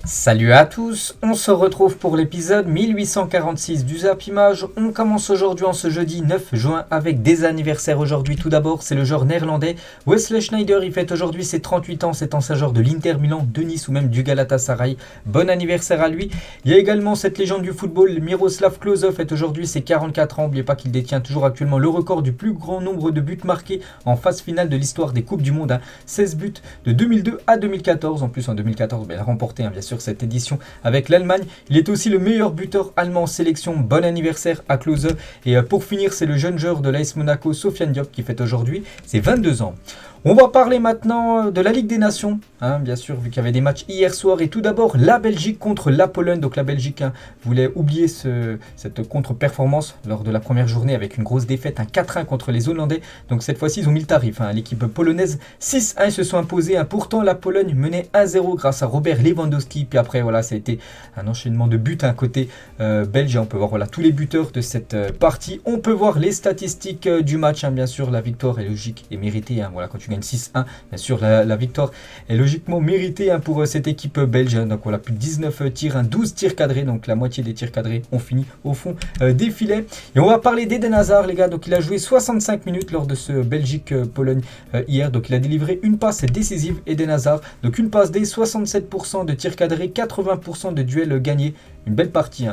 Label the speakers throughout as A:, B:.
A: Salut à tous, on se retrouve pour l'épisode 1846 du Zap Image. On commence aujourd'hui en ce jeudi 9 juin avec des anniversaires aujourd'hui. Tout d'abord, c'est le joueur néerlandais Wesley Sneijder, il fête aujourd'hui ses 38 ans, c'est ancien joueur de l'Inter Milan, de Nice ou même du Galatasaray. Bon anniversaire à lui. Il y a également cette légende du football, Miroslav Klose, fête aujourd'hui ses 44 ans. N'oubliez pas qu'il détient toujours actuellement le record du plus grand nombre de buts marqués en phase finale de l'histoire des Coupes du Monde. 16 buts de 2002 à 2014. En plus, en 2014, il a remporté bien sûr cette édition avec l'Allemagne. Il est aussi le meilleur buteur allemand en sélection. Bon anniversaire à Klose. Et pour finir, c'est le jeune joueur de l'AS Monaco, Sofiane Diop, qui fête aujourd'hui ses 22 ans. On va parler maintenant de la Ligue des Nations, bien sûr, vu qu'il y avait des matchs hier soir. Et tout d'abord, la Belgique contre la Pologne. Donc la Belgique voulait oublier cette contre-performance lors de la première journée avec une grosse défaite, un 4-1 contre les Hollandais. Donc cette fois-ci, ils ont mis le tarif. L'équipe polonaise, 6-1, ils se sont imposés. Pourtant, la Pologne menait 1-0 grâce à Robert Lewandowski. Puis après, voilà, ça a été un enchaînement de buts côté belge. On peut voir tous les buteurs de cette partie. On peut voir les statistiques du match. Bien sûr, la victoire est logique et méritée. Voilà, quand tu gagne 6-1. Bien sûr, la victoire est logiquement méritée pour cette équipe belge. Donc voilà, plus de 19 tirs, 12 tirs cadrés. Donc la moitié des tirs cadrés ont fini au fond des filets. Et on va parler d'Eden Hazard, les gars. Donc il a joué 65 minutes lors de ce Belgique-Pologne hier. Donc il a délivré une passe décisive, Eden Hazard. Donc une passe D, 67% de tirs cadrés, 80% de duels gagnés. Une belle partie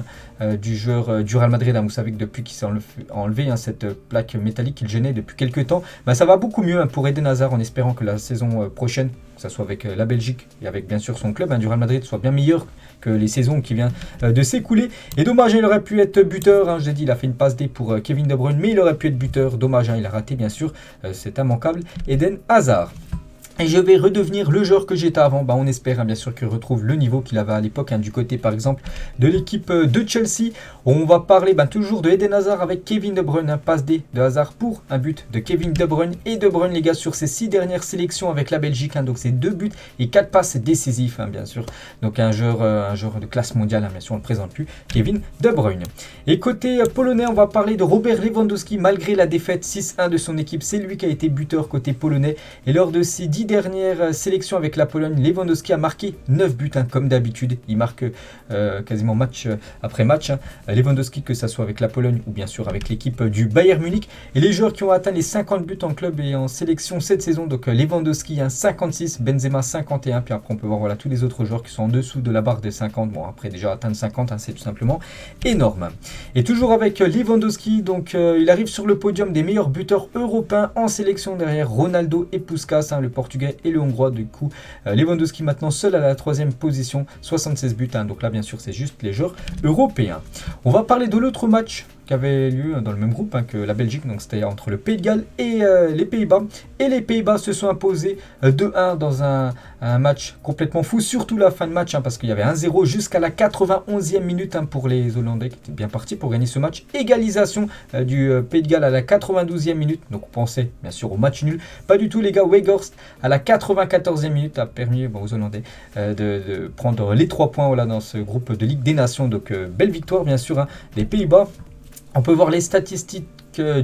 A: du joueur du Real Madrid. Vous savez que depuis qu'il s'est enlevé cette plaque métallique qu'il gênait depuis quelques temps, ça va beaucoup mieux pour Eden Hazard, en espérant que la saison prochaine, que ce soit avec la Belgique et avec bien sûr son club du Real Madrid, soit bien meilleur que les saisons qui viennent de s'écouler. Et dommage, il aurait pu être buteur. Je l'ai dit, il a fait une passe D pour Kevin De Bruyne, mais il aurait pu être buteur. Dommage, il a raté bien sûr. C'est immanquable, Eden Hazard. Et je vais redevenir le joueur que j'étais avant. On espère bien sûr qu'il retrouve le niveau qu'il avait à l'époque, du côté par exemple de l'équipe de Chelsea. On va parler toujours de Eden Hazard avec Kevin De Bruyne. Passe D de Hazard pour un but de Kevin De Bruyne. Et De Bruyne, les gars, sur ses 6 dernières sélections avec la Belgique. Donc c'est 2 buts et 4 passes décisifs, bien sûr. Donc un joueur de classe mondiale, bien sûr, on ne le présente plus. Kevin De Bruyne. Et côté polonais, on va parler de Robert Lewandowski. Malgré la défaite 6-1 de son équipe, c'est lui qui a été buteur côté polonais. Et lors de ses 10 dernière sélection avec la Pologne, Lewandowski a marqué 9 buts, comme d'habitude. Il marque quasiment match après match. Lewandowski, que ce soit avec la Pologne ou bien sûr avec l'équipe du Bayern Munich. Et les joueurs qui ont atteint les 50 buts en club et en sélection cette saison, donc Lewandowski 56, Benzema 51. Puis après on peut voir tous les autres joueurs qui sont en dessous de la barre des 50. Bon, après déjà atteindre 50, c'est tout simplement énorme. Et toujours avec Lewandowski, donc il arrive sur le podium des meilleurs buteurs européens en sélection derrière Ronaldo et Puskás, le Portugais et le Hongrois. Du coup, Lewandowski maintenant seul à la 3e position, 76 buts. Donc là, bien sûr, c'est juste les joueurs européens. On va parler de l'autre match qui avait lieu dans le même groupe que la Belgique. Donc c'était entre le Pays de Galles et les Pays-Bas. Et les Pays-Bas se sont imposés 2-1 dans un match complètement fou. Surtout la fin de match, parce qu'il y avait 1-0 jusqu'à la 91e minute pour les Hollandais qui étaient bien partis pour gagner ce match. Égalisation du Pays de Galles à la 92e minute. Donc on pensait bien sûr au match nul. Pas du tout, les gars. Weghorst à la 94e minute a permis aux Hollandais de prendre les 3 points dans ce groupe de Ligue des Nations. Donc belle victoire bien sûr des Pays-Bas. On peut voir les statistiques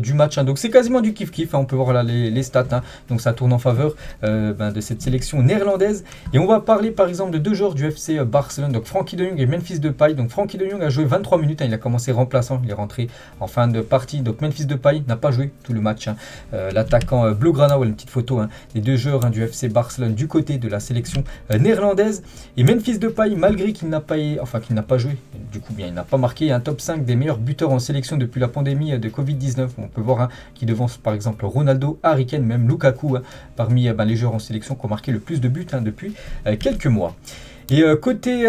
A: du match, donc c'est quasiment du kiff-kiff, on peut voir les stats, donc ça tourne en faveur de cette sélection néerlandaise. Et on va parler par exemple de 2 joueurs du FC Barcelone, donc Frenkie de Jong et Memphis Depay. Donc Frenkie de Jong a joué 23 minutes, il a commencé remplaçant, il est rentré en fin de partie. Donc Memphis Depay n'a pas joué tout le match, l'attaquant Blaugrana, une petite photo des 2 joueurs du FC Barcelone du côté de la sélection néerlandaise. Et Memphis Depay, malgré qu'il n'a pas joué, du coup il n'a pas marqué un top 5 des meilleurs buteurs en sélection depuis la pandémie de Covid-19. On peut voir qui devance par exemple Ronaldo, Harry Kane, même Lukaku, parmi les joueurs en sélection qui ont marqué le plus de buts depuis quelques mois. Et côté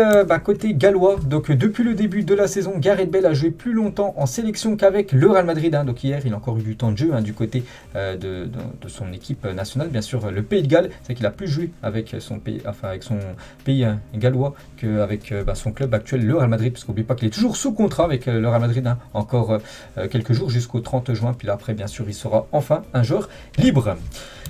A: gallois, donc depuis le début de la saison, Gareth Bale a joué plus longtemps en sélection qu'avec le Real Madrid. Donc hier, il a encore eu du temps de jeu du côté de son équipe nationale. Bien sûr, le Pays de Galles, c'est qu'il a plus joué avec son pays gallois qu'avec son club actuel, le Real Madrid. Parce qu'oubliez pas qu'il est toujours sous contrat avec le Real Madrid, encore quelques jours jusqu'au 30 juin. Puis là, après, bien sûr, il sera enfin un joueur libre.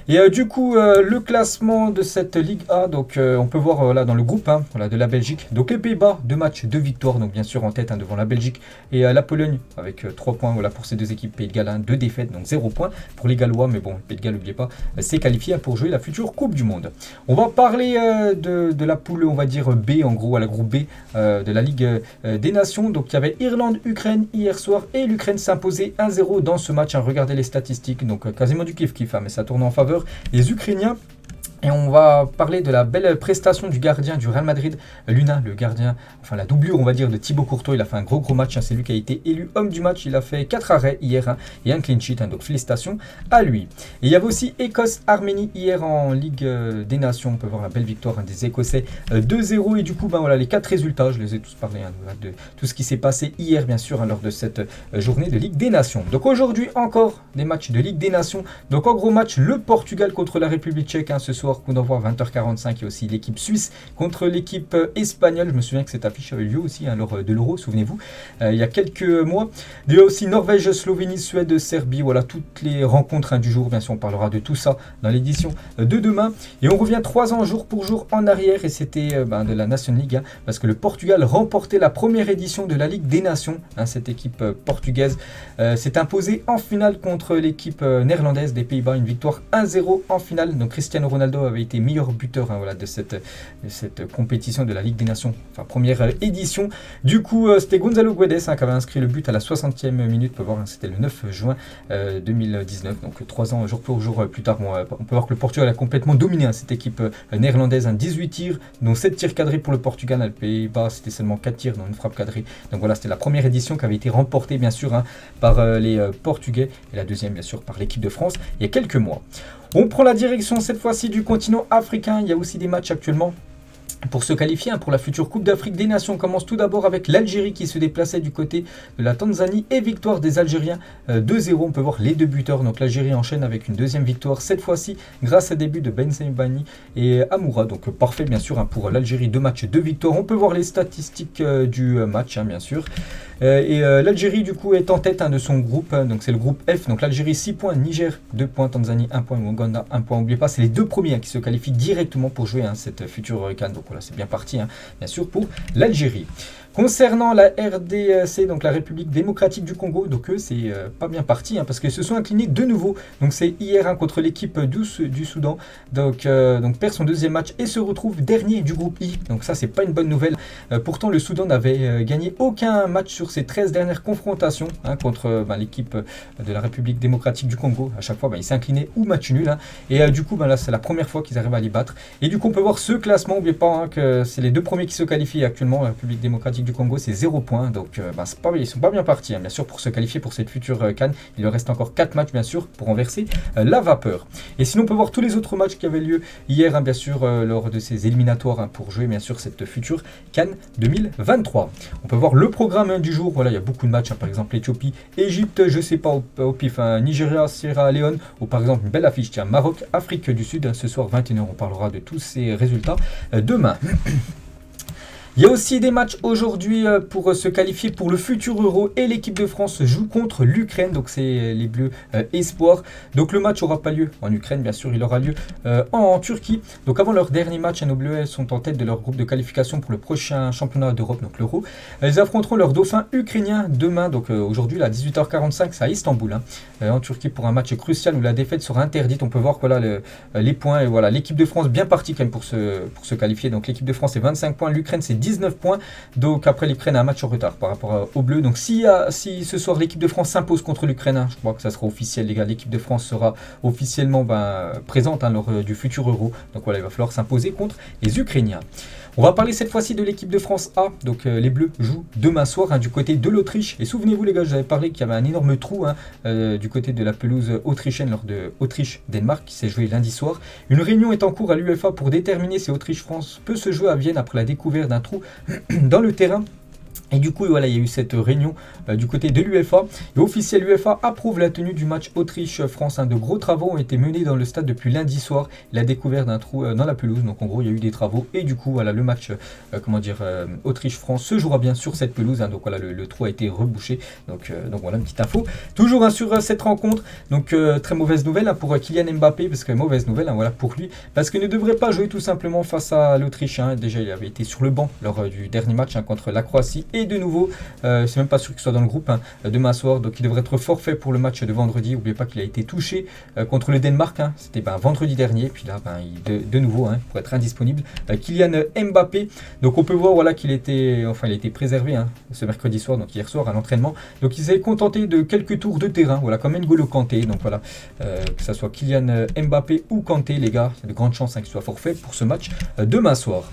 A: Et du coup, le classement de cette Ligue A, donc on peut voir dans le groupe, terrain voilà, de la Belgique. Donc les Pays-Bas, 2 matchs, 2 victoires, donc bien sûr en tête devant la Belgique et la Pologne avec 3 points voilà, pour ces deux équipes. Pays de Galles, 2 défaites, donc 0 points pour les Gallois, mais bon, Pays de Galles, n'oubliez pas, c'est qualifié pour jouer la future Coupe du Monde. On va parler de la poule, on va dire B, en gros, à la groupe B de la Ligue des Nations. Donc il y avait Irlande-Ukraine hier soir et l'Ukraine s'imposait 1-0 dans ce match. Regardez les statistiques, donc quasiment du kiff-kiff, mais ça tourne en faveur des Ukrainiens. Et on va parler de la belle prestation du gardien du Real Madrid, Luna, le gardien, enfin la doublure on va dire de Thibaut Courtois. Il a fait un gros match, c'est lui qui a été élu homme du match. Il a fait 4 arrêts hier et un clean sheet, donc félicitations à lui. Et il y avait aussi Écosse-Arménie hier en Ligue des Nations. On peut voir la belle victoire des Écossais 2-0 et du coup voilà les 4 résultats, je les ai tous parlé de tout ce qui s'est passé hier bien sûr lors de cette journée de Ligue des Nations. Donc aujourd'hui encore des matchs de Ligue des Nations. Donc en gros match le Portugal contre la République tchèque ce soir. Coup d'envoi 20h45 et aussi l'équipe suisse contre l'équipe espagnole. Je me souviens que cette affiche avait lieu aussi lors de l'Euro, souvenez-vous, il y a quelques mois. Il y a aussi Norvège, Slovénie, Suède, Serbie. Voilà toutes les rencontres du jour. Bien sûr, on parlera de tout ça dans l'édition de demain. Et on revient 3 ans jour pour jour en arrière et c'était de la Nation League parce que le Portugal remportait la première édition de la Ligue des Nations. Cette équipe portugaise s'est imposée en finale contre l'équipe néerlandaise des Pays-Bas. Une victoire 1-0 en finale. Donc Cristiano Ronaldo avait été meilleur buteur voilà, de cette compétition de la Ligue des Nations, enfin première édition. Du coup, c'était Gonzalo Guedes qui avait inscrit le but à la 60e minute. On peut voir, c'était le 9 juin 2019, donc 3 ans jour pour jour plus tard. Bon, on peut voir que le Portugal a complètement dominé cette équipe néerlandaise. 18 tirs, dont 7 tirs cadrés pour le Portugal. Les Pays-Bas, c'était seulement 4 tirs, dont une frappe cadrée. Donc voilà, c'était la première édition qui avait été remportée bien sûr par les Portugais et la deuxième bien sûr par l'équipe de France il y a quelques mois. On prend la direction cette fois-ci du continent africain. Il y a aussi des matchs actuellement pour se qualifier pour la future Coupe d'Afrique des Nations. On commence tout d'abord avec l'Algérie qui se déplaçait du côté de la Tanzanie et victoire des Algériens 2-0. On peut voir les 2 buteurs. Donc l'Algérie enchaîne avec une deuxième victoire cette fois-ci grâce à des buts de Ben Sebaini et Amoura. Donc parfait bien sûr pour l'Algérie, 2 matchs, 2 victoires. On peut voir les statistiques du match bien sûr. L'Algérie du coup est en tête de son groupe, donc c'est le groupe F. Donc l'Algérie 6 points, Niger 2 points, Tanzanie 1 point, Ouganda 1 point. N'oubliez pas, c'est les 2 premiers qui se qualifient directement pour jouer cette future CAN. Donc voilà, c'est bien parti bien sûr pour l'Algérie. Concernant la RDC, donc la République démocratique du Congo, donc eux c'est pas bien parti parce qu'ils se sont inclinés de nouveau. Donc c'est hier contre l'équipe du Soudan. Donc perd son deuxième match et se retrouve dernier du groupe I. Donc ça c'est pas une bonne nouvelle. Pourtant le Soudan n'avait gagné aucun match sur ses 13 dernières confrontations contre l'équipe de la République démocratique du Congo. À chaque fois ils s'inclinaient ou match nul. Et du coup là c'est la première fois qu'ils arrivent à les battre. Et du coup on peut voir ce classement. N'oubliez pas que c'est les 2 premiers qui se qualifient actuellement. La République démocratique du Congo c'est 0 points, donc ils sont pas bien partis bien sûr pour se qualifier pour cette future CAN. Il leur reste encore 4 matchs bien sûr pour renverser la vapeur. Et sinon on peut voir tous les autres matchs qui avaient lieu hier bien sûr lors de ces éliminatoires pour jouer bien sûr cette future CAN 2023. On peut voir le programme du jour. Voilà, il y a beaucoup de matchs par exemple Éthiopie, Égypte, je sais pas au pif, Nigeria, Sierra Leone, ou par exemple une belle affiche, tiens, Maroc, Afrique du Sud ce soir 21h. On parlera de tous ces résultats demain. Il y a aussi des matchs aujourd'hui pour se qualifier pour le futur Euro et l'équipe de France joue contre l'Ukraine, donc c'est les Bleus Espoir. Donc le match n'aura pas lieu en Ukraine, bien sûr, il aura lieu en Turquie. Donc avant leur dernier match, nos Bleus sont en tête de leur groupe de qualification pour le prochain championnat d'Europe, donc l'Euro. Ils affronteront leur dauphin ukrainien demain, donc aujourd'hui à 18h45, c'est à Istanbul, en Turquie pour un match crucial où la défaite sera interdite. On peut voir voilà, les points et voilà l'équipe de France bien partie quand même pour se qualifier. Donc l'équipe de France c'est 25 points, l'Ukraine c'est 19 points. Donc après l'Ukraine a un match en retard par rapport aux Bleus. Donc si ce soir l'équipe de France s'impose contre l'Ukraine, je crois que ça sera officiel les gars, l'équipe de France sera officiellement présente lors du futur Euro. Donc voilà, il va falloir s'imposer contre les Ukrainiens. On va parler cette fois-ci de l'équipe de France A. Donc les Bleus jouent demain soir du côté de l'Autriche. Et souvenez-vous les gars, j'avais parlé qu'il y avait un énorme trou du côté de la pelouse autrichienne lors de Autriche-Danemark qui s'est joué lundi soir. Une réunion est en cours à l'UEFA pour déterminer si Autriche-France peut se jouer à Vienne après la découverte d'un trou dans le terrain. Et du coup, voilà, il y a eu cette réunion du côté de l'UEFA. Et officiel, l'UEFA approuve la tenue du match Autriche-France. De gros travaux ont été menés dans le stade depuis lundi soir. La découverte d'un trou dans la pelouse. Donc en gros, il y a eu des travaux. Et du coup, voilà, le match Autriche-France se jouera bien sur cette pelouse. Donc voilà, le trou a été rebouché. Donc voilà, une petite info. Toujours sur cette rencontre. Donc très mauvaise nouvelle pour Kylian Mbappé. Parce que mauvaise nouvelle, voilà, pour lui. Parce qu'il ne devrait pas jouer tout simplement face à l'Autriche. Déjà, il avait été sur le banc lors du dernier match contre la Croatie. Et de nouveau, c'est même pas sûr qu'il soit dans le groupe demain soir, donc il devrait être forfait pour le match de vendredi. N'oubliez pas qu'il a été touché contre le Danemark, c'était vendredi dernier, puis là de nouveau pour être indisponible. Kylian Mbappé, donc on peut voir voilà, qu'il était, il a été préservé ce mercredi soir, donc hier soir à l'entraînement, donc il s'est contenté de quelques tours de terrain, voilà, comme N'Golo Kanté, donc voilà, que ce soit Kylian Mbappé ou Kanté, les gars, il y a de grandes chances qu'il soit forfait pour ce match demain soir.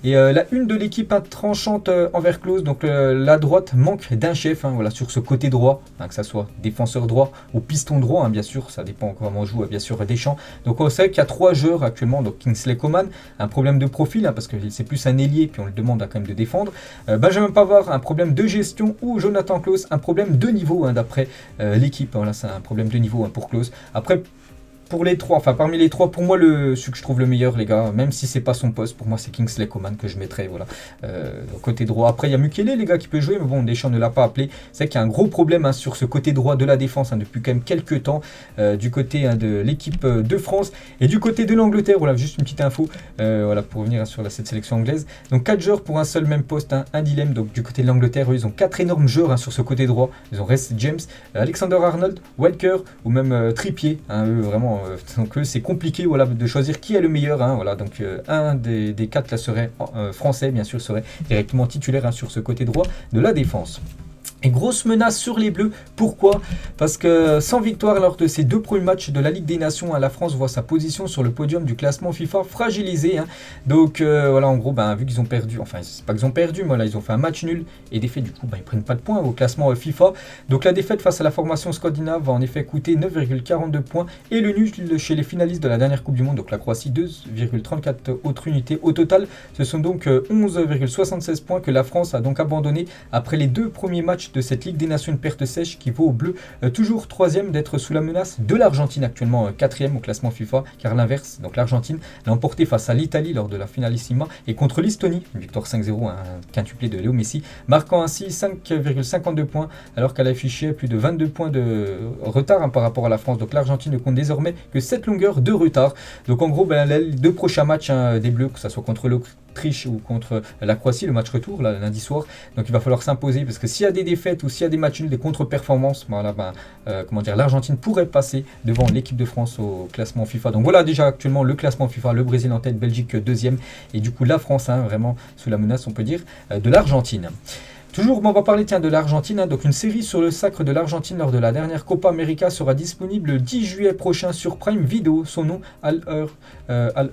A: Et la une de l'équipe tranchante envers Klose, donc la droite manque d'un chef, voilà, sur ce côté droit, que ce soit défenseur droit ou piston droit, bien sûr, ça dépend comment joue bien sûr Deschamps. Donc on sait qu'il y a 3 joueurs actuellement, donc Kingsley Coman, un problème de profil, parce que c'est plus un ailier, puis on le demande quand même de défendre. Benjamin Pavard, un problème de gestion, ou Jonathan Klose, un problème de niveau, d'après l'équipe, voilà, c'est un problème de niveau pour Klose. Après, pour les 3, parmi les 3, pour moi, celui que je trouve le meilleur, les gars, même si c'est pas son poste, pour moi, c'est Kingsley Coman que je mettrais, voilà, côté droit. Après, il y a Mukele, les gars, qui peut jouer, mais bon, Deschamps ne l'a pas appelé. C'est qu'il y a un gros problème sur ce côté droit de la défense, depuis quand même quelques temps, du côté de l'équipe de France. Et du côté de l'Angleterre, voilà, juste une petite info, voilà, pour revenir sur cette sélection anglaise. Donc, 4 joueurs pour un seul même poste, un dilemme. Donc, du côté de l'Angleterre, eux, ils ont 4 énormes joueurs sur ce côté droit. Ils ont Reece James, Alexander Arnold, Walker, ou même Trippier, eux, vraiment. Donc c'est compliqué, voilà, de choisir qui est le meilleur, voilà, donc un des 4 là serait français, bien sûr, serait directement titulaire sur ce côté droit de la défense. Et grosse menace sur les Bleus, pourquoi? Parce que sans victoire lors de ces 2 premiers matchs de la Ligue des Nations, la France voit sa position sur le podium du classement FIFA fragilisée. Donc voilà, en gros, vu qu'ils ont perdu, enfin c'est pas qu'ils ont perdu, mais voilà, ils ont fait un match nul et défait, du coup, ils prennent pas de points au classement FIFA. Donc la défaite face à la formation scandinave va en effet coûter 9,42 points et le nul chez les finalistes de la dernière Coupe du Monde, donc la Croatie, 2,34 autres unités. Au total, ce sont donc 11,76 points que la France a donc abandonné après les 2 premiers matchs de cette Ligue des Nations, une perte sèche qui vaut aux Bleus toujours 3e d'être sous la menace de l'Argentine, actuellement 4e au classement FIFA, car l'inverse, donc l'Argentine l'a emporté face à l'Italie lors de la finalissima et contre l'Estonie, une victoire 5-0, un quintuplé de Léo Messi, marquant ainsi 5,52 points alors qu'elle affichait plus de 22 points de retard par rapport à la France. Donc l'Argentine ne compte désormais que 7 longueurs de retard. Donc en gros, les 2 prochains matchs des Bleus, que ce soit contre l'Autriche ou contre la Croatie, le match retour là, lundi soir, donc il va falloir s'imposer, parce que s'il y a des défaites ou s'il y a des matchs nuls, des contre-performances, voilà, l'Argentine pourrait passer devant l'équipe de France au classement FIFA. Donc voilà déjà actuellement le classement FIFA, le Brésil en tête, Belgique 2e, et du coup la France vraiment sous la menace, on peut dire, de l'Argentine. Toujours, on va parler de l'Argentine. Donc une série sur le sacre de l'Argentine lors de la dernière Copa América sera disponible le 10 juillet prochain sur Prime Video. Son nom, All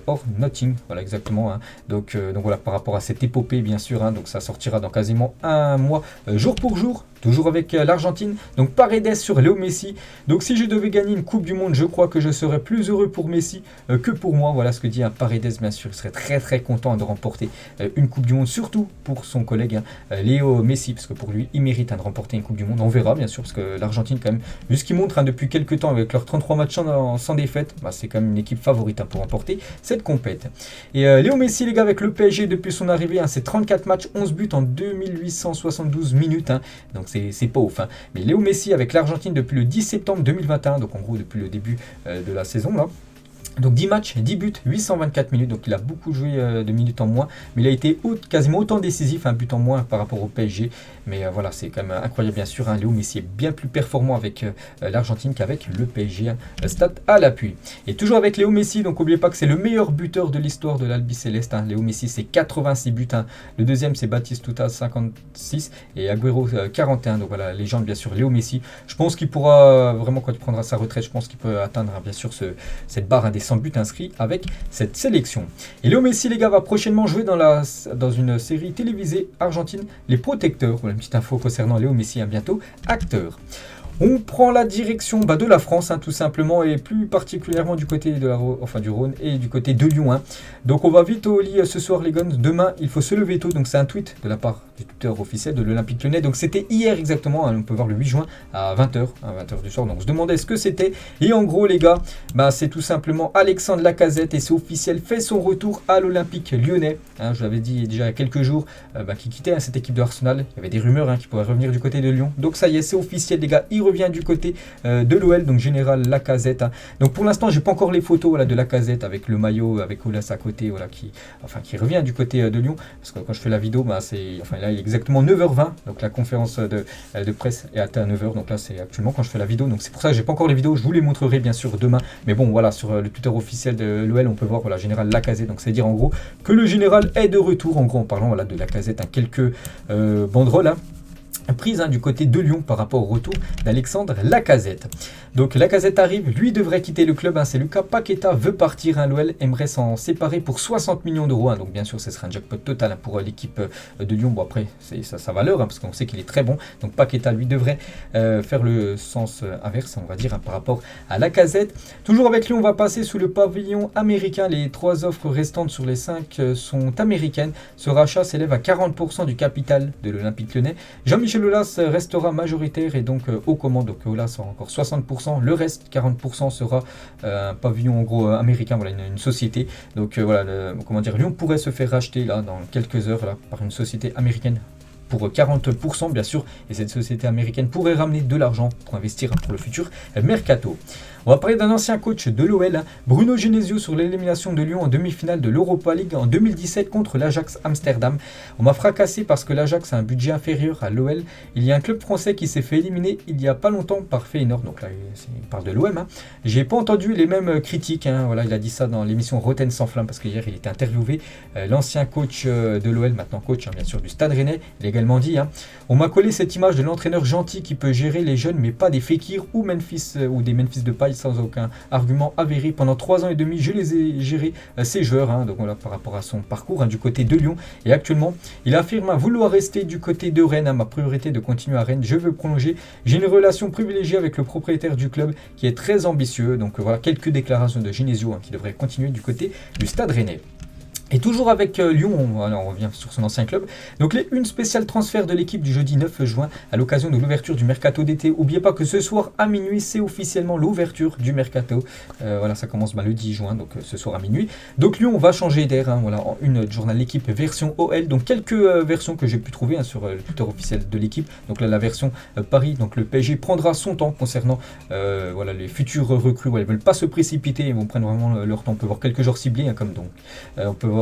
A: or Nothing. Voilà exactement. Donc voilà, par rapport à cette épopée, bien sûr. Donc ça sortira dans quasiment un mois, jour pour jour. Toujours avec l'Argentine, donc Paredes sur Léo Messi. Donc si je devais gagner une Coupe du Monde, je crois que je serais plus heureux pour Messi que pour moi. Voilà ce que dit Paredes, bien sûr. Il serait très très content de remporter une Coupe du Monde, surtout pour son collègue Léo Messi, parce que pour lui, il mérite de remporter une Coupe du Monde. On verra, bien sûr, parce que l'Argentine, quand même, vu ce qu'ils montrent depuis quelques temps avec leurs 33 matchs sans défaite, c'est quand même une équipe favorite pour remporter cette compète. Et Léo Messi, les gars, avec le PSG depuis son arrivée, c'est 34 matchs, 11 buts en 2872 minutes. Donc c'est pas ouf. Mais Léo Messi avec l'Argentine depuis le 10 septembre 2021, donc en gros depuis le début de la saison là. Donc 10 matchs, 10 buts, 824 minutes, donc il a beaucoup joué de minutes en moins, mais il a été quasiment autant décisif, un but en moins par rapport au PSG, mais voilà, c'est quand même incroyable bien sûr, Léo Messi est bien plus performant avec l'Argentine qu'avec le PSG, stat à l'appui. Et toujours avec Léo Messi, donc n'oubliez pas que c'est le meilleur buteur de l'histoire de l'Albi Céleste, Léo Messi c'est 86 buts, le deuxième c'est Batistuta 56 et Agüero 41, donc voilà, légende bien sûr Léo Messi. Je pense qu'il pourra vraiment, quand il prendra sa retraite, je pense qu'il peut atteindre bien sûr cette barre des 100 buts inscrits avec cette sélection. Et Léo Messi, les gars, va prochainement jouer dans une série télévisée argentine, Les Protecteurs. Voilà une petite info concernant Léo Messi, bientôt acteur. On prend la direction de la France, tout simplement, et plus particulièrement du côté du Rhône et du côté de Lyon. Donc on va vite au lit ce soir les gars. Demain il faut se lever tôt, donc c'est un tweet de la part du tuteur officiel de l'Olympique Lyonnais. Donc c'était hier exactement, on peut voir le 8 juin à 20h, à 20h du soir. Donc on se demandait ce que c'était. Et en gros les gars, c'est tout simplement Alexandre Lacazette, et c'est officiel, fait son retour à l'Olympique Lyonnais. Je l'avais dit déjà il y a quelques jours, qui quittait cette équipe de Arsenal. Il y avait des rumeurs qu'il pourrait revenir du côté de Lyon. Donc ça y est, c'est officiel les gars, il revient du côté de l'OL, donc général Lacazette. Donc pour l'instant j'ai pas encore les photos de Lacazette avec le maillot, avec Olas à côté, qui revient du côté de Lyon, parce que quand je fais la vidéo, là il est exactement 9h20, donc la conférence de presse est à 9h, donc là c'est actuellement quand je fais la vidéo, donc c'est pour ça que j'ai pas encore les vidéos, je vous les montrerai bien sûr demain, mais bon voilà, sur le Twitter officiel de l'OL on peut voir général Lacazette, donc c'est dire en gros que le général est de retour, en gros en parlant de Lacazette, quelques banderoles prise du côté de Lyon par rapport au retour d'Alexandre Lacazette. Donc Lacazette arrive, lui devrait quitter le club, c'est Lucas Paqueta veut partir, l'OL aimerait s'en séparer pour 60 millions d'euros, donc bien sûr ce serait un jackpot total pour l'équipe de Lyon. Bon après c'est sa valeur, parce qu'on sait qu'il est très bon, donc Paqueta lui devrait faire le sens inverse, on va dire, par rapport à Lacazette. Toujours avec lui, on va passer sous le pavillon américain. Les 3 offres restantes sur les 5 sont américaines. Ce rachat s'élève à 40% du capital de l'Olympique Lyonnais. Jean-Michel Aulas restera majoritaire et donc aux commandes, donc Aulas aura encore 60%, le reste 40% sera un pavillon en gros américain, une société. Donc Lyon pourrait se faire racheter dans quelques heures par une société américaine pour 40% bien sûr, et cette société américaine pourrait ramener de l'argent pour investir pour le futur mercato. On va parler d'un ancien coach de l'OL, Bruno Genesio, sur l'élimination de Lyon en demi-finale de l'Europa League en 2017 contre l'Ajax Amsterdam. On m'a fracassé parce que l'Ajax a un budget inférieur à l'OL. Il y a un club français qui s'est fait éliminer il y a pas longtemps par Feyenoord, donc là il parle de l'OM. J'ai pas entendu les mêmes critiques, il a dit ça dans l'émission Roten sans flamme, parce qu'hier il était interviewé, l'ancien coach de l'OL, maintenant coach bien sûr du Stade Rennais, il a également dit on m'a collé cette image de l'entraîneur gentil qui peut gérer les jeunes mais pas des Fekir ou Memphis ou des Memphis de paille sans aucun argument avéré. Pendant 3 ans et demi, je les ai gérés, ces joueurs, donc voilà par rapport à son parcours du côté de Lyon. Et actuellement, il affirme vouloir rester du côté de Rennes. Ma priorité de continuer à Rennes, je veux prolonger. J'ai une relation privilégiée avec le propriétaire du club qui est très ambitieux. Donc voilà quelques déclarations de Genesio qui devrait continuer du côté du Stade Rennais. Et toujours avec Lyon, on revient sur son ancien club. Donc les une spéciale transfert de l'équipe du jeudi 9 juin à l'occasion de l'ouverture du mercato d'été. N'oubliez pas que ce soir à minuit, c'est officiellement l'ouverture du mercato. Ça commence le 10 juin, donc ce soir à minuit. Donc Lyon va changer d'air, en une du journal L'équipe version OL. Donc quelques versions que j'ai pu trouver sur le Twitter officiel de l'équipe. Donc là la version Paris, donc le PSG prendra son temps concernant les futurs recrues. Ils ne veulent pas se précipiter, ils vont prendre vraiment leur temps. On peut voir quelques joueurs ciblés, comme donc on peut voir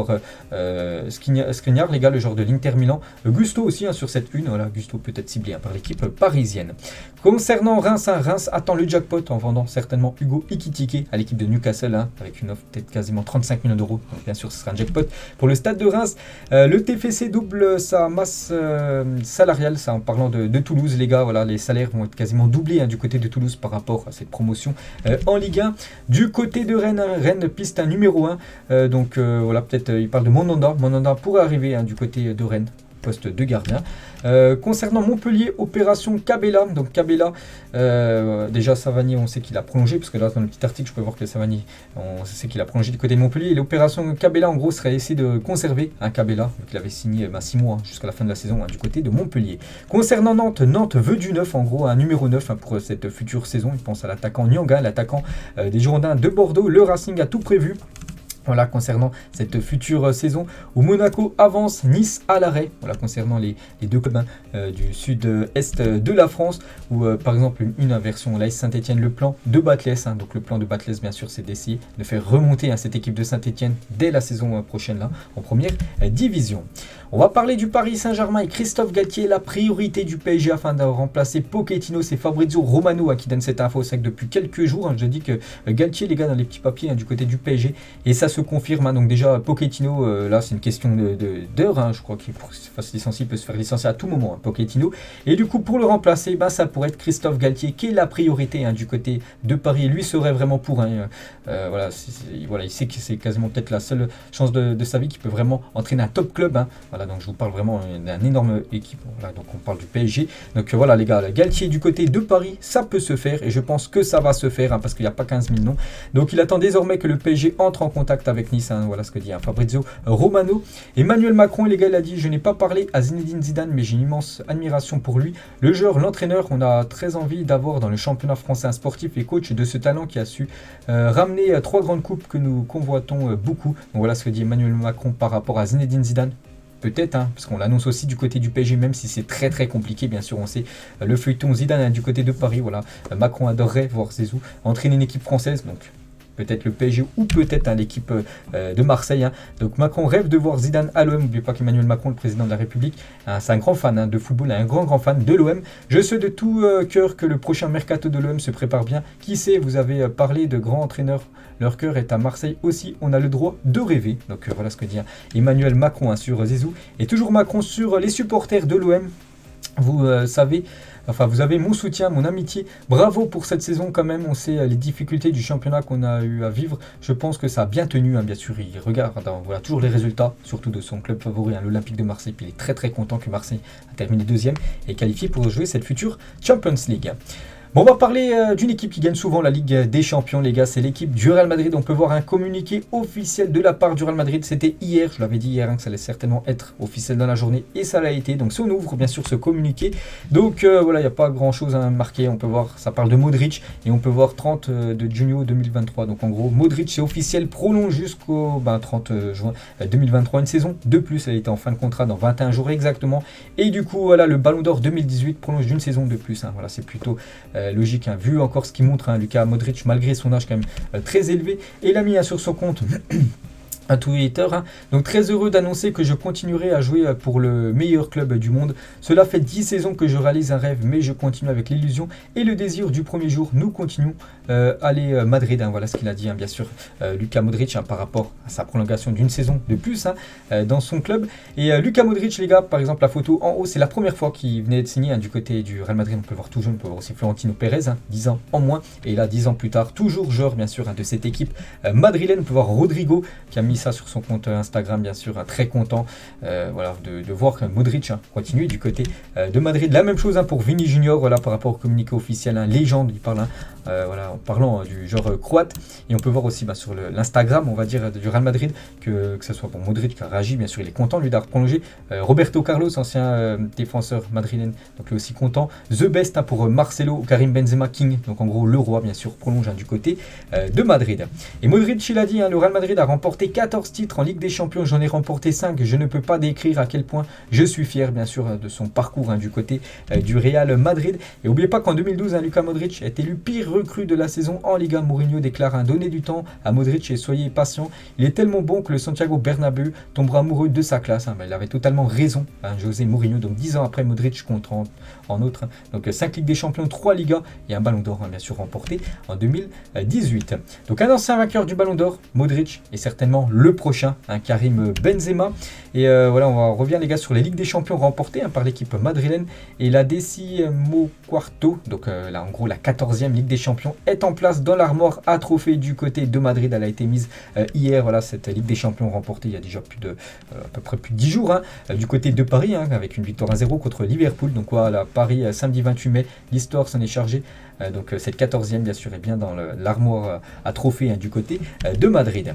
A: Skriniar, les gars, le joueur de l'Inter Milan. Gusto aussi sur cette une. Gusto peut être ciblé par l'équipe parisienne. Concernant Reims, Reims attend le jackpot en vendant certainement Hugo Ekitike à l'équipe de Newcastle, avec une offre peut-être quasiment 35 millions d'euros. Donc bien sûr, ce sera un jackpot pour le stade de Reims. Le TFC double sa masse salariale, ça en parlant de Toulouse, les gars. Les salaires vont être quasiment doublés du côté de Toulouse par rapport à cette promotion en Ligue 1. Du côté de Rennes, Rennes piste un numéro 1. Peut-être il parle de Monanda. Monanda pourrait arriver du côté de Rennes, poste de gardien. Concernant Montpellier, opération Cabella. Donc Cabella, déjà Savani, on sait qu'il a prolongé, parce que là dans le petit article je peux voir que Savani, on sait qu'il a prolongé du côté de Montpellier. Et l'opération Cabella en gros serait essayer de conserver un Cabella, qu'il avait signé 6 mois jusqu'à la fin de la saison du côté de Montpellier. Concernant Nantes, Nantes veut du 9, en gros un numéro 9 pour cette future saison. Il pense à l'attaquant Nyanga, l'attaquant des Girondins de Bordeaux. Le Racing a tout prévu. Concernant cette future saison où Monaco avance, Nice à l'arrêt. Concernant les deux clubs du sud-est de la France, où par exemple une version l'AS Saint-Etienne, le plan de Batles. Donc le plan de Batles, bien sûr, c'est d'essayer de faire remonter cette équipe de Saint-Etienne dès la saison prochaine en première division. On va parler du Paris Saint-Germain et Christophe Galtier, la priorité du PSG afin de remplacer Pochettino. C'est Fabrizio Romano qui donne cette info. C'est que depuis quelques jours, je dis que Galtier, les gars, dans les petits papiers du côté du PSG, et ça se se confirme. Hein. Donc déjà, Pochettino, là, c'est une question d'heure. Hein. Je crois qu'il se fasse licencier, il peut se faire licencier à tout moment, hein, Pochettino. Et du coup, pour le remplacer, ça pourrait être Christophe Galtier, qui est la priorité du côté de Paris. Et lui serait vraiment pour. Voilà, il sait que c'est quasiment peut-être la seule chance de sa vie qu'il peut vraiment entraîner un top club. Hein. Voilà, donc je vous parle vraiment d'une énorme équipe. Voilà, donc on parle du PSG. Donc voilà, les gars, Galtier du côté de Paris, ça peut se faire. Et je pense que ça va se faire, parce qu'il n'y a pas 15 000 noms. Donc il attend désormais que le PSG entre en contact avec Nice. Voilà ce que dit Fabrizio Romano. Emmanuel Macron, les gars, il a dit: je n'ai pas parlé à Zinedine Zidane, mais j'ai une immense admiration pour lui. Le joueur, l'entraîneur, on a très envie d'avoir dans le championnat français un sportif et coach de ce talent qui a su ramener 3 grandes coupes que nous convoitons beaucoup. Donc voilà ce que dit Emmanuel Macron par rapport à Zinedine Zidane. Peut-être, parce qu'on l'annonce aussi du côté du PSG, même si c'est très très compliqué, bien sûr, on sait le feuilleton Zidane du côté de Paris. Voilà, Macron adorerait voir Zizou entraîner une équipe française, donc peut-être le PSG ou peut-être l'équipe de Marseille. Donc Macron rêve de voir Zidane à l'OM. N'oubliez pas qu'Emmanuel Macron, le président de la République, c'est un grand fan de football, un grand fan de l'OM. Je souhaite de tout cœur que le prochain mercato de l'OM se prépare bien. Qui sait, vous avez parlé de grands entraîneurs. Leur cœur est à Marseille aussi, on a le droit de rêver. Donc voilà ce que dit Emmanuel Macron sur Zizou. Et toujours Macron sur les supporters de l'OM. Vous savez, vous avez mon soutien, mon amitié. Bravo pour cette saison quand même. On sait les difficultés du championnat qu'on a eu à vivre. Je pense que ça a bien tenu. Bien sûr, il regarde voilà, toujours les résultats, surtout de son club favori, l'Olympique de Marseille. Puis il est très très content que Marseille a terminé 2e et qualifié pour jouer cette future Champions League. Bon, on va parler d'une équipe qui gagne souvent la Ligue des Champions, les gars. C'est l'équipe du Real Madrid. On peut voir un communiqué officiel de la part du Real Madrid. C'était hier, je l'avais dit hier, que ça allait certainement être officiel dans la journée. Et ça l'a été. Donc si on ouvre bien sûr ce communiqué. Donc voilà, il n'y a pas grand chose à marquer. On peut voir, ça parle de Modric. Et on peut voir 30 de junio 2023. Donc en gros, Modric c'est officiel, prolonge jusqu'au 30 juin 2023. Une saison de plus, elle était en fin de contrat dans 21 jours exactement. Et du coup, voilà, le Ballon d'Or 2018 prolonge d'une saison de plus. Voilà, c'est plutôt logique, vu encore ce qu'il montre, Luka Modric, malgré son âge quand même très élevé. Et il a mis sur son compte un Twitter. Donc très heureux d'annoncer que je continuerai à jouer pour le meilleur club du monde. Cela fait 10 saisons que je réalise un rêve, mais je continue avec l'illusion et le désir du premier jour. Nous continuons aller Madrid. Voilà ce qu'il a dit, bien sûr, Luka Modric, par rapport à sa prolongation d'une saison de plus dans son club. Et Luka Modric, les gars, par exemple, la photo en haut, c'est la première fois qu'il venait de signer du côté du Real Madrid. On peut voir tout jeune, on peut voir aussi Florentino Pérez, 10 ans en moins. Et là, 10 ans plus tard, toujours joueur, bien sûr, de cette équipe madrilène. On peut voir Rodrigo qui a mis ça sur son compte Instagram, bien sûr, très content voilà, de voir que Modric continue du côté de Madrid. La même chose pour Vini Junior, voilà, par rapport au communiqué officiel, légende, il parle voilà, en parlant du genre croate. Et on peut voir aussi sur l'Instagram, on va dire, du Real Madrid, que ce soit pour Modric qui a réagi, bien sûr, il est content lui d'avoir prolongé. Roberto Carlos, ancien défenseur madrilène, donc lui aussi content. The Best pour Marcelo, Karim Benzema, King, donc en gros le roi, bien sûr, prolonge du côté de Madrid. Et Modric, il a dit, le Real Madrid a remporté 14 titres en Ligue des Champions, j'en ai remporté 5, je ne peux pas décrire à quel point je suis fier, bien sûr, de son parcours du côté du Real Madrid. Et n'oubliez pas qu'en 2012, Luka Modric est élu pire recrue de la saison en Liga. Mourinho déclare donnez du temps à Modric et soyez patient, il est tellement bon que le Santiago Bernabéu tombera amoureux de sa classe. Il avait totalement raison, José Mourinho. Donc 10 ans après, Modric compte en outre, donc 5 Ligues des Champions, 3 Ligas et un Ballon d'Or, bien sûr, remporté en 2018. Donc un ancien vainqueur du Ballon d'Or, Modric, est certainement le prochain, Karim Benzema. Et voilà, on revient, les gars, sur les Ligues des Champions remportées par l'équipe madrilène. Et la Decimocuarto, donc là en gros la 14e Ligue des Champions, est en place dans l'armoire à trophées du côté de Madrid. Elle a été mise hier, voilà, cette Ligue des Champions remportée il y a déjà à peu près plus de 10 jours, du côté de Paris, avec une victoire 1-0 contre Liverpool. Donc voilà, Paris, samedi 28 mai, l'histoire s'en est chargée. Donc cette 14e, bien sûr, est bien dans l'armoire à trophées du côté de Madrid.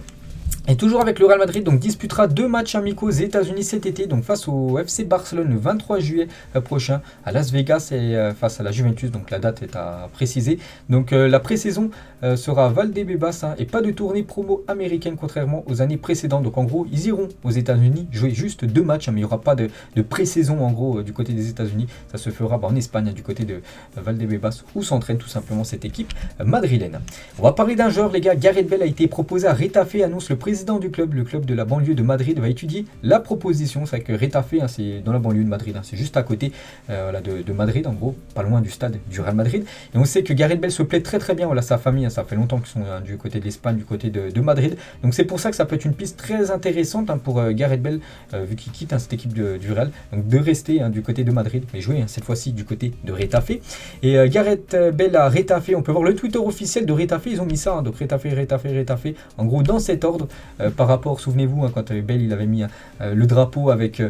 A: Et toujours avec le Real Madrid, donc disputera 2 matchs amicaux aux États-Unis cet été, donc face au FC Barcelone le 23 juillet prochain à Las Vegas et face à la Juventus, donc la date est à préciser. Donc la pré-saison sera à Valdebebas et pas de tournée promo américaine contrairement aux années précédentes. Donc en gros, ils iront aux États-Unis jouer juste 2 matchs, mais il n'y aura pas de pré-saison en gros du côté des États-Unis. Ça se fera en Espagne, du côté de Valdebebas, où s'entraîne tout simplement cette équipe madrilène. On va parler d'un joueur, les gars. Gareth Bale a été proposé à Retafe, annonce le président président du club, le club de la banlieue de Madrid, va étudier la proposition. C'est vrai que Retafe, hein, c'est dans la banlieue de Madrid, hein, c'est juste à côté voilà, de Madrid, en gros, pas loin du stade du Real Madrid. Et on sait que Gareth Bale se plaît très très bien, voilà, sa famille, hein, ça fait longtemps qu'ils sont du côté de l'Espagne, du côté de Madrid. Donc c'est pour ça que ça peut être une piste très intéressante hein, pour Gareth Bale, vu qu'il quitte hein, cette équipe du Real, donc de rester hein, du côté de Madrid, mais jouer hein, cette fois-ci du côté de Retafe. Et Gareth Bale à Retafe, on peut voir le Twitter officiel de Retafe, ils ont mis ça, hein, donc Retafe, en gros dans cet ordre, par rapport, souvenez-vous, hein, quand Bale il avait mis le drapeau avec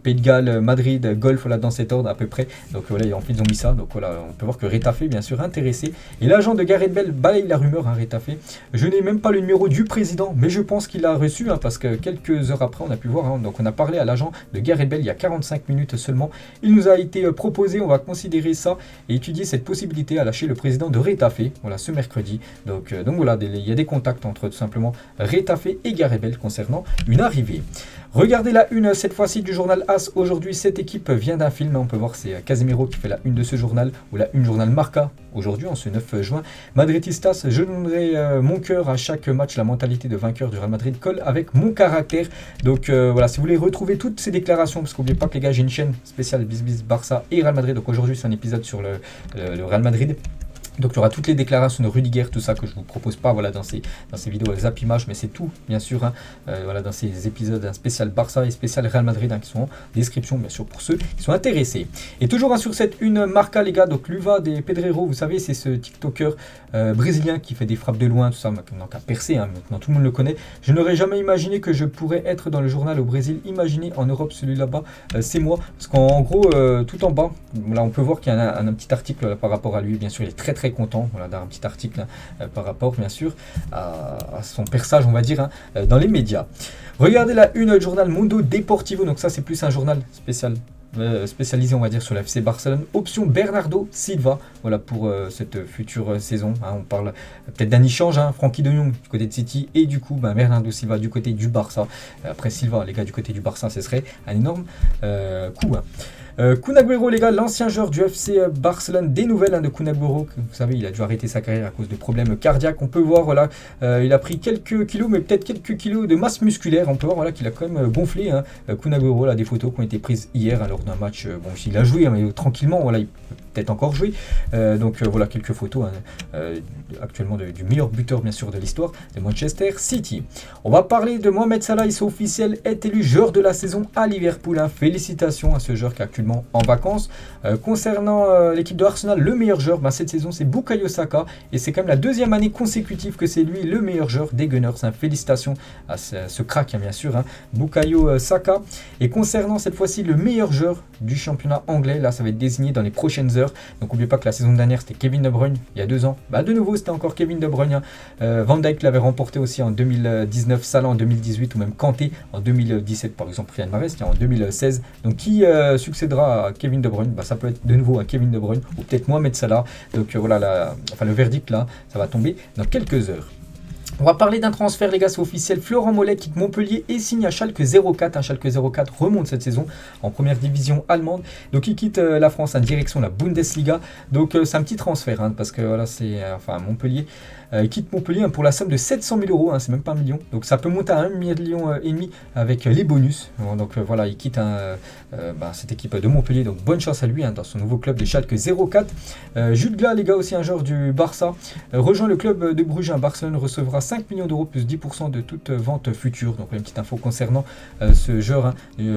A: Pays de Galles, Madrid, Golf, voilà, dans cet ordre à peu près. Donc voilà, en fait ils ont mis ça, donc voilà, on peut voir que Retafe bien sûr intéressé. Et l'agent de Gareth Bale balaye la rumeur, hein, Retafe. Je n'ai même pas le numéro du président, mais je pense qu'il l'a reçu, hein, parce que quelques heures après on a pu voir, hein, donc on a parlé à l'agent de Gareth Bale il y a 45 minutes seulement. Il nous a été proposé, on va considérer ça et étudier cette possibilité à lâcher le président de Retafe, voilà, ce mercredi. Donc voilà, il y a des contacts entre tout simplement Retafe et Gareth Bale concernant une arrivée. Regardez la une cette fois-ci du journal AS. Aujourd'hui, cette équipe vient d'un film. On peut voir c'est Casemiro qui fait la une de ce journal, ou la une journal Marca. Aujourd'hui, en ce 9 juin, Madridistas, je donnerai mon cœur à chaque match. La mentalité de vainqueur du Real Madrid colle avec mon caractère. Donc voilà, si vous voulez retrouver toutes ces déclarations, parce qu'oubliez pas que les gars, j'ai une chaîne spéciale Bisbis Barça et Real Madrid. Donc aujourd'hui, c'est un épisode sur le Real Madrid. Donc il y aura toutes les déclarations de Rudiger, tout ça que je ne vous propose pas voilà, dans ces vidéos Zap Images, mais c'est tout bien sûr hein, voilà, dans ces épisodes un spécial Barça et spécial Real Madrid hein, qui sont en description bien sûr pour ceux qui sont intéressés. Et toujours hein, sur cette une Marca les gars, donc Luva des Pedreiro, vous savez c'est ce TikToker brésilien qui fait des frappes de loin, tout ça, maintenant qu'à percer, hein, maintenant tout le monde le connaît. Je n'aurais jamais imaginé que je pourrais être dans le journal au Brésil, imaginez en Europe celui là-bas, c'est moi, parce qu'en gros tout en bas, là on peut voir qu'il y a un petit article là, par rapport à lui, bien sûr il est très très content voilà, d'un petit article hein, par rapport bien sûr à son perçage on va dire hein, dans les médias. Regardez la une du journal Mundo Deportivo, donc ça c'est plus un journal spécialisé on va dire sur la FC Barcelone. Option Bernardo Silva voilà pour cette future saison hein, on parle peut-être d'un échange hein, Frenkie de Jong du côté de City et du coup Bernardo Silva du côté du Barça. Après Silva les gars du côté du Barça ce serait un énorme coup hein. Kun Agüero les gars, l'ancien joueur du FC Barcelone, des nouvelles hein, de Kun Agüero, vous savez il a dû arrêter sa carrière à cause de problèmes cardiaques, on peut voir voilà, il a pris quelques kilos mais peut-être quelques kilos de masse musculaire, on peut voir voilà, qu'il a quand même gonflé hein, Kun Agüero, là, des photos qui ont été prises hier hein, lors d'un match, bon il a joué hein, mais tranquillement, voilà, il peut peut-être encore jouer, donc voilà quelques photos hein, actuellement du meilleur buteur bien sûr de l'histoire de Manchester City. On va parler de Mohamed Salah, il est officiel, est élu joueur de la saison à Liverpool, hein. Félicitations à ce joueur qui est actuellement en vacances. Concernant l'équipe de Arsenal, le meilleur joueur cette saison c'est Bukayo Saka et c'est quand même la deuxième année consécutive que c'est lui le meilleur joueur des Gunners, hein. Félicitations à ce crack hein, bien sûr hein, Bukayo Saka. Et concernant cette fois-ci le meilleur joueur du championnat anglais, là ça va être désigné dans les prochaines heures, donc n'oubliez pas que la saison dernière c'était Kevin De Bruyne, il y a 2 ans, de nouveau c'était encore Kevin De Bruyne hein. Van Dijk l'avait remporté aussi en 2019, Salah en 2018 ou même Kanté en 2017 par exemple, Riyad Mahrez qui est en 2016, donc qui succédera à Kevin De Bruyne, ça peut être de nouveau un Kevin De Bruyne ou peut-être Mohamed Salah, donc voilà le verdict là ça va tomber dans quelques heures. On va parler d'un transfert les gars, c'est officiel, Florent Mollet quitte Montpellier et signe à Schalke 04. Schalke 04 remonte cette saison en première division allemande, donc il quitte la France en direction de la Bundesliga, donc c'est un petit transfert hein, parce que voilà c'est Montpellier, il quitte Montpellier hein, pour la somme de 700 000 euros, hein, c'est même pas 1 million, donc ça peut monter à 1,5 million avec les bonus, donc voilà il quitte cette équipe de Montpellier, donc bonne chance à lui hein, dans son nouveau club de Schalke 04. Jude Glas les gars, aussi un joueur du Barça, rejoint le club de Bruges, Barcelone recevra 5 millions d'euros plus 10% de toute vente future. Donc une petite info concernant ce joueur, hein,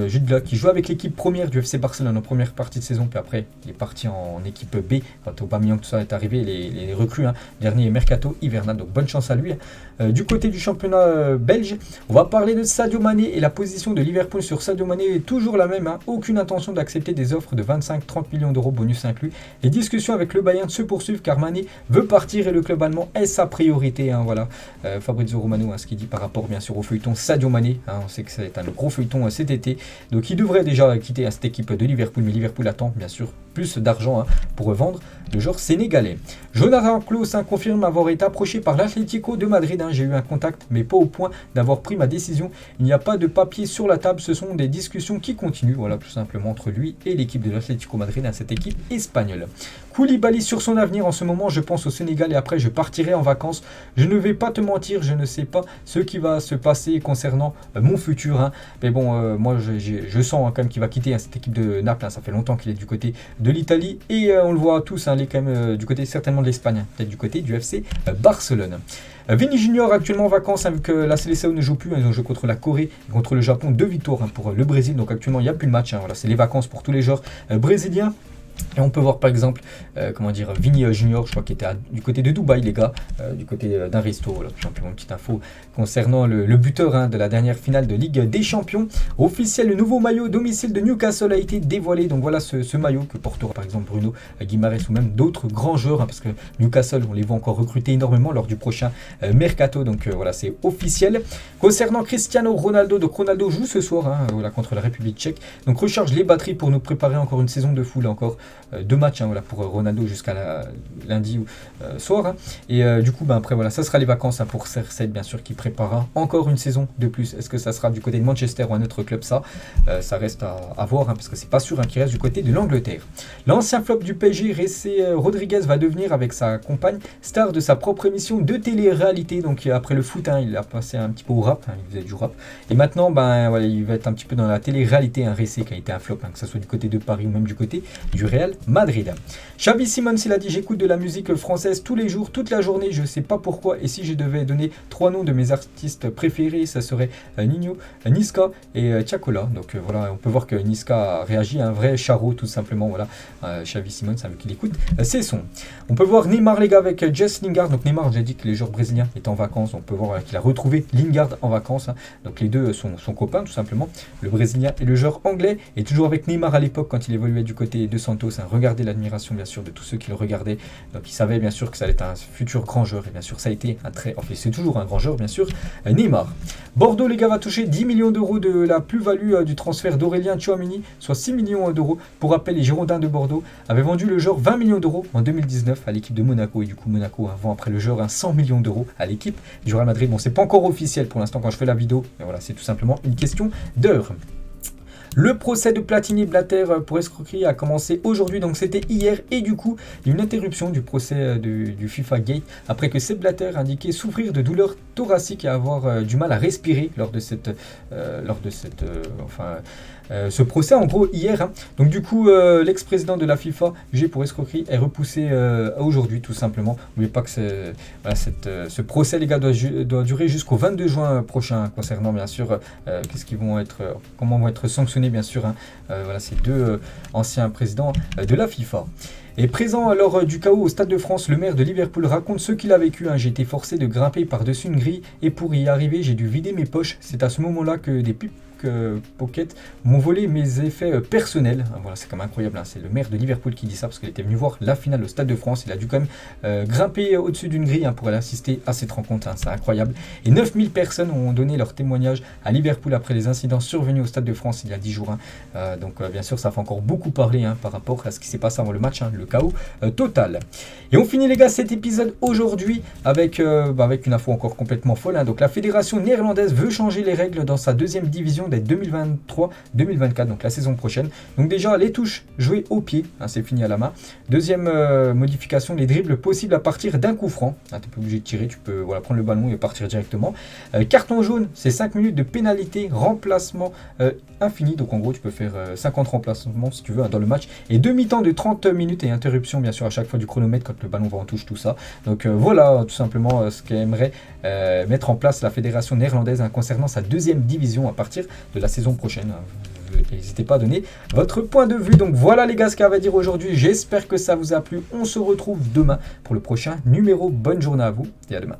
A: Jude Glas, qui joue avec l'équipe première du FC Barcelone en première partie de saison, puis après il est parti en équipe B quand Aubameyang tout ça est arrivé, les recrues, hein, dernier mercato hivernal, donc bonne chance à lui. Du côté du championnat belge, on va parler de Sadio Mané et la position de Liverpool sur Sadio Mané est toujours la même, hein, aucune intention d'accepter des offres de 25-30 millions d'euros bonus inclus. Les discussions avec le Bayern se poursuivent car Mané veut partir et le club allemand est sa priorité, hein, voilà. Fabrizio Romano, hein, ce qu'il dit par rapport bien sûr au feuilleton Sadio Mané, hein, on sait que c'est un gros feuilleton cet été, donc il devrait déjà quitter cette équipe de Liverpool, mais Liverpool attend bien sûr plus d'argent hein, pour revendre le joueur sénégalais. Jonathan Klaus hein, confirme avoir été approché par l'Atlético de Madrid, hein, j'ai eu un contact, mais pas au point d'avoir pris ma décision. Il n'y a pas de papier sur la table, ce sont des discussions qui continuent, voilà, tout simplement entre lui et l'équipe de l'Atlético Madrid, cette équipe espagnole. Koulibaly sur son avenir en ce moment, je pense au Sénégal et après je partirai en vacances. Je ne vais pas te mentir, je ne sais pas ce qui va se passer concernant mon futur. Hein. Mais bon, moi je sens quand même qu'il va quitter cette équipe de Naples. Ça fait longtemps qu'il est du côté de l'Italie et on le voit tous, il est quand même du côté certainement de l'Espagne, peut-être du côté du FC Barcelone. Vini Junior actuellement en vacances, vu que la Seleção ne joue plus, ils ont joué contre la Corée et contre le Japon, 2 victoires pour le Brésil, donc actuellement il n'y a plus de match, voilà, c'est les vacances pour tous les joueurs brésiliens. Et on peut voir par exemple, Vini Junior, je crois qu'il était du côté de Dubaï, les gars, du côté d'un resto, voilà, tout simplement une petite info concernant le buteur de la dernière finale de Ligue des Champions. Officiel, le nouveau maillot domicile de Newcastle a été dévoilé, donc voilà ce maillot que portera par exemple Bruno Guimaraes ou même d'autres grands joueurs, parce que Newcastle, on les voit encore recruter énormément lors du prochain mercato, donc voilà, c'est officiel. Concernant Cristiano Ronaldo, donc Ronaldo joue ce soir voilà, contre la République tchèque, donc recharge les batteries pour nous préparer encore une saison de foule, encore 2 matchs voilà, pour Ronaldo jusqu'à lundi soir. Et du coup, après, voilà, ça sera les vacances pour CR7, bien sûr, qui préparera encore une saison de plus. Est-ce que ça sera du côté de Manchester ou un autre club? Ça reste à voir, parce que c'est pas sûr qu'il reste du côté de l'Angleterre. L'ancien flop du PSG, Jessé Rodriguez, va devenir, avec sa compagne, star de sa propre émission de télé-réalité. Donc après le foot, il a passé un petit peu au rap, il faisait du rap. Et maintenant, voilà, il va être un petit peu dans la télé-réalité, Jessé, qui a été un flop, que ce soit du côté de Paris ou même du côté du Real Madrid. Xavi Simons, il a dit: j'écoute de la musique française tous les jours, toute la journée, je sais pas pourquoi, et si je devais donner 3 noms de mes artistes préférés, ça serait Nino, Niska et Tiakola. Donc voilà, on peut voir que Niska a réagi à un vrai charreau, tout simplement. Voilà, Xavi Simons, vu qu'il écoute ses sons. On peut voir Neymar, les gars, avec Jess Lingard. Donc Neymar, j'ai dit que les joueurs brésiliens étaient en vacances, on peut voir qu'il a retrouvé Lingard en vacances. Donc les deux sont copains, tout simplement, le brésilien et le joueur anglais, et toujours avec Neymar à l'époque quand il évoluait du côté de Santos. Regardez l'admiration bien sûr de tous ceux qui le regardaient, donc il savait bien sûr que ça allait être un futur grand joueur, et bien sûr ça a été c'est toujours un grand joueur bien sûr, Neymar. Bordeaux, les gars, va toucher 10 millions d'euros de la plus-value du transfert d'Aurélien Tchouaméni, soit 6 millions d'euros. Pour rappel, les Girondins de Bordeaux avaient vendu le joueur 20 millions d'euros en 2019 à l'équipe de Monaco, et du coup Monaco vend après le joueur 100 millions d'euros à l'équipe du Real Madrid. Bon, c'est pas encore officiel pour l'instant quand je fais la vidéo, mais voilà, c'est tout simplement une question d'heure. Le procès de Platini Blatter pour escroquerie a commencé aujourd'hui, donc c'était hier, et du coup, il y a une interruption du procès du FIFA Gate après que Sepp Blatter indiquait souffrir de douleurs thoraciques et avoir du mal à respirer lors de ce procès, en gros, hier. Donc du coup, l'ex-président de la FIFA, jugé pour escroquerie, est repoussé à aujourd'hui, tout simplement. N'oubliez pas que ce procès, les gars, doit durer jusqu'au 22 juin prochain, concernant bien sûr comment vont être sanctionnés, bien sûr, voilà, ces deux anciens présidents de la FIFA. Et présent lors du chaos au Stade de France, le maire de Liverpool raconte ce qu'il a vécu. J'ai été forcé de grimper par-dessus une grille et pour y arriver, j'ai dû vider mes poches. C'est à ce moment-là que des pickpockets m'ont volé mes effets personnels. Voilà, c'est quand même incroyable. C'est le maire de Liverpool qui dit ça parce qu'il était venu voir la finale au Stade de France. Il a dû quand même grimper au-dessus d'une grille pour aller assister à cette rencontre. C'est incroyable. Et 9000 personnes ont donné leur témoignage à Liverpool après les incidents survenus au Stade de France il y a 10 jours. Donc bien sûr, ça fait encore beaucoup parler par rapport à ce qui s'est passé avant le match, le chaos total. Et on finit, les gars, cet épisode aujourd'hui avec une info encore complètement folle. Donc la fédération néerlandaise veut changer les règles dans sa deuxième division dès 2023-2024, donc la saison prochaine. Donc déjà, les touches jouées au pied, c'est fini à la main. Deuxième modification, les dribbles possibles à partir d'un coup franc. Tu n'es pas obligé de tirer, tu peux prendre le ballon et partir directement. Carton jaune, c'est 5 minutes de pénalité, remplacement infini. Donc en gros, tu peux faire 50 remplacements si tu veux dans le match. Et demi-temps de 30 minutes et interruption bien sûr à chaque fois du chronomètre quand le ballon va en touche, tout ça. Donc voilà tout simplement ce qu'aimerait mettre en place la fédération néerlandaise concernant sa deuxième division à partir de la saison prochaine. N'hésitez pas à donner votre point de vue. Donc voilà, les gars, ce qu'il y avait à dire aujourd'hui. J'espère que ça vous a plu. On se retrouve demain pour le prochain numéro. Bonne journée à vous et à demain.